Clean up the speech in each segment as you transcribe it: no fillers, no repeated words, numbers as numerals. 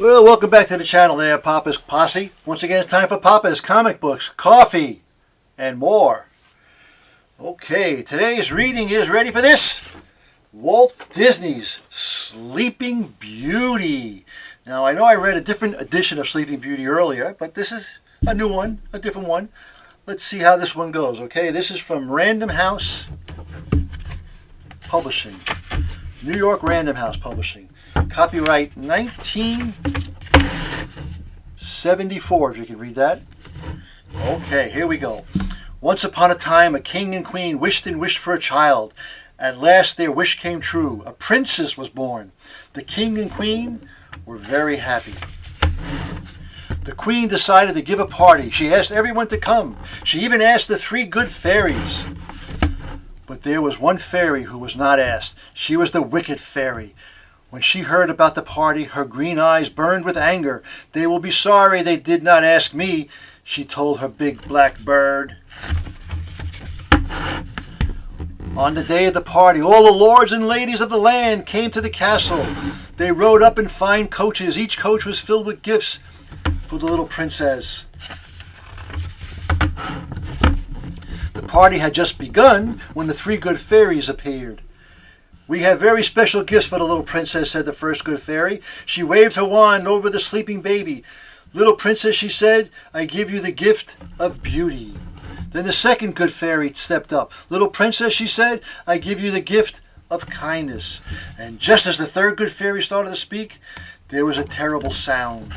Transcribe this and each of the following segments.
Well, welcome back to the channel there, Papa's Posse. Once again, it's time for Papa's comic books, coffee, and more. Okay, today's reading is, ready for this? Walt Disney's Sleeping Beauty. Now, I know I read a different edition of Sleeping Beauty earlier, but this is a new one, a different one. Let's see how this one goes, okay? This is from Random House Publishing. New York Random House Publishing. Copyright 1974, if you can read that. Okay, here we go. Once upon a time, a king and queen wished and wished for a child. At last, their wish came true. A princess was born. The king and queen were very happy. The queen decided to give a party. She asked everyone to come. She even asked the three good fairies. But there was one fairy who was not asked. She was the wicked fairy. When she heard about the party, her green eyes burned with anger. They will be sorry they did not ask me, she told her big black bird. On the day of the party, all the lords and ladies of the land came to the castle. They rode up in fine coaches. Each coach was filled with gifts for the little princess. The party had just begun when the three good fairies appeared. "We have very special gifts for the little princess," said the first good fairy. She waved her wand over the sleeping baby. "Little princess," she said, "I give you the gift of beauty." Then the second good fairy stepped up. "Little princess," she said, "I give you the gift of kindness." And just as the third good fairy started to speak, there was a terrible sound.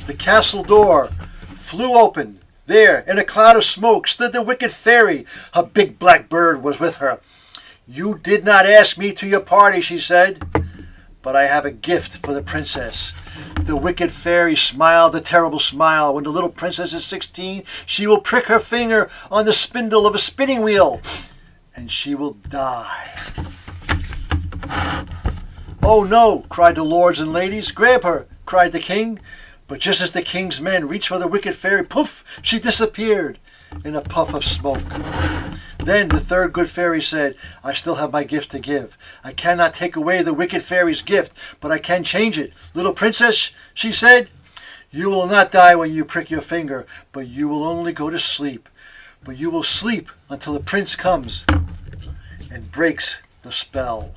The castle door flew open. There, in a cloud of smoke, stood the wicked fairy. Her big black bird was with her. "You did not ask me to your party," she said, "but I have a gift for the princess." The wicked fairy smiled a terrible smile. "When the little princess is 16, she will prick her finger on the spindle of a spinning wheel, and she will die." "Oh no," cried the lords and ladies. "Grab her," cried the king. But just as the king's men reached for the wicked fairy, poof, she disappeared in a puff of smoke. Then the third good fairy said, "I still have my gift to give. I cannot take away the wicked fairy's gift, but I can change it. Little princess," she said, "you will not die when you prick your finger, but you will only go to sleep. But you will sleep until the prince comes and breaks the spell."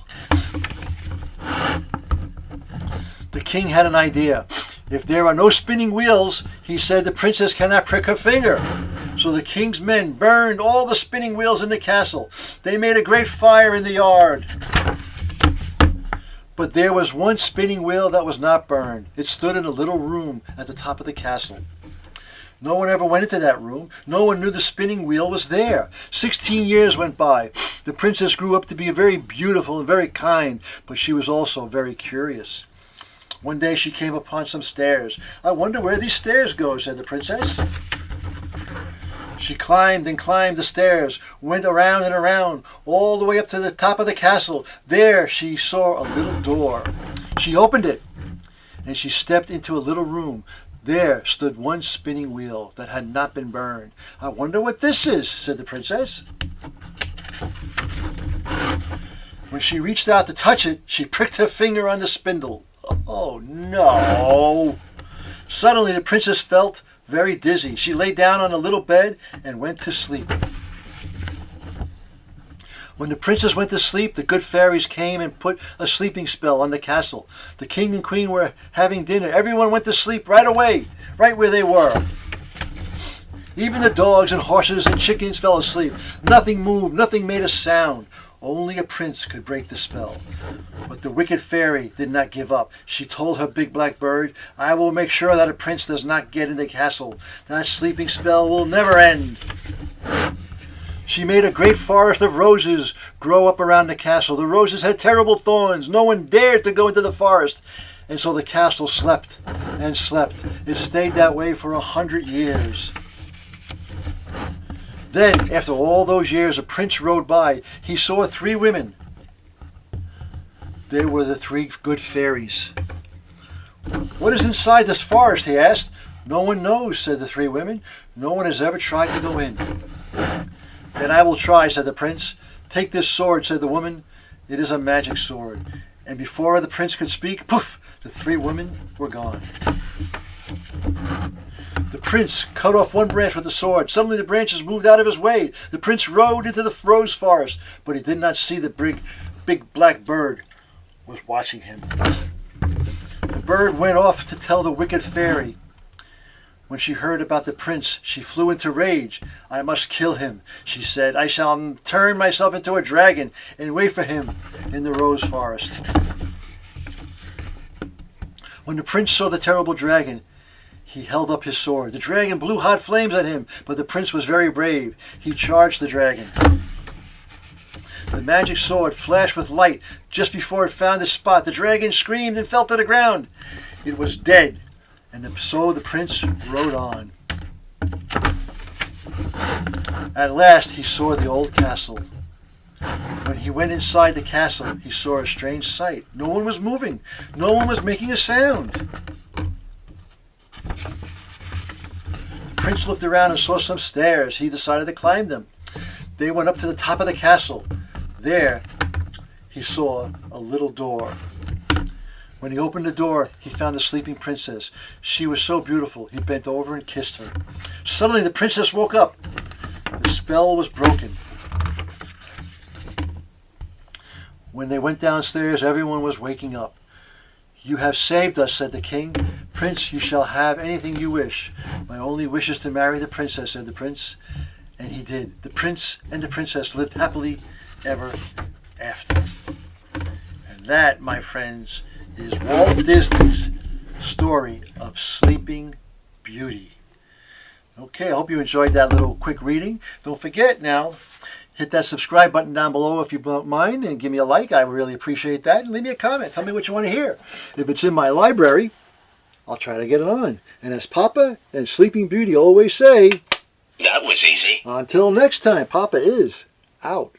The king had an idea. If there are no spinning wheels, he said, the princess cannot prick her finger. So the king's men burned all the spinning wheels in the castle. They made a great fire in the yard. But there was one spinning wheel that was not burned. It stood in a little room at the top of the castle. No one ever went into that room. No one knew the spinning wheel was there. 16 years went by. The princess grew up to be very beautiful and very kind, but she was also very curious. One day she came upon some stairs. "I wonder where these stairs go," said the princess. She climbed and climbed the stairs, went around and around, all the way up to the top of the castle. There she saw a little door. She opened it, and she stepped into a little room. There stood one spinning wheel that had not been burned. "I wonder what this is," said the princess. When she reached out to touch it, she pricked her finger on the spindle. Oh no! Suddenly the princess felt very dizzy. She lay down on a little bed and went to sleep. When the princess went to sleep, the good fairies came and put a sleeping spell on the castle. The king and queen were having dinner. Everyone went to sleep right away, right where they were. Even the dogs and horses and chickens fell asleep. Nothing moved, nothing made a sound. Only a prince could break the spell. But the wicked fairy did not give up. She told her big black bird, "I will make sure that a prince does not get in the castle. That sleeping spell will never end." She made a great forest of roses grow up around the castle. The roses had terrible thorns. No one dared to go into the forest. And so the castle slept and slept. It stayed that way for 100 years. Then, after all those years, a prince rode by. He saw three women. They were the three good fairies. "What is inside this forest?" he asked. "No one knows," said the three women. "No one has ever tried to go in." "Then I will try," said the prince. "Take this sword," said the woman. "It is a magic sword." And before the prince could speak, poof, The three women were gone. The prince cut off one branch with a sword. Suddenly the branches moved out of his way. The prince rode into the rose forest, but he did not see the big black bird was watching him. The bird went off to tell the wicked fairy. When she heard about the prince, she flew into rage. "I must kill him," she said. "I shall turn myself into a dragon and wait for him in the rose forest." When the prince saw the terrible dragon, he held up his sword. The dragon blew hot flames at him, but the prince was very brave. He charged the dragon. The magic sword flashed with light. Just before it found its spot, the dragon screamed and fell to the ground. It was dead, and so the prince rode on. At last he saw the old castle. When he went inside the castle, he saw a strange sight. No one was moving. No one was making a sound. The prince looked around and saw some stairs. He decided to climb them. They went up to the top of the castle. There, he saw a little door. When he opened the door, he found the sleeping princess. She was so beautiful, he bent over and kissed her. Suddenly, the princess woke up. The spell was broken. When they went downstairs, everyone was waking up. "You have saved us," said the king. "Prince, you shall have anything you wish." "My only wish is to marry the princess," said the prince. And he did. The prince and the princess lived happily ever after. And that, my friends, is Walt Disney's story of Sleeping Beauty. Okay, I hope you enjoyed that little quick reading. Don't forget now, hit that subscribe button down below if you don't mind, and give me a like. I really appreciate that. And leave me a comment. Tell me what you want to hear. If it's in my library, I'll try to get it on. And as Papa and Sleeping Beauty always say, that was easy. Until next time, Papa is out.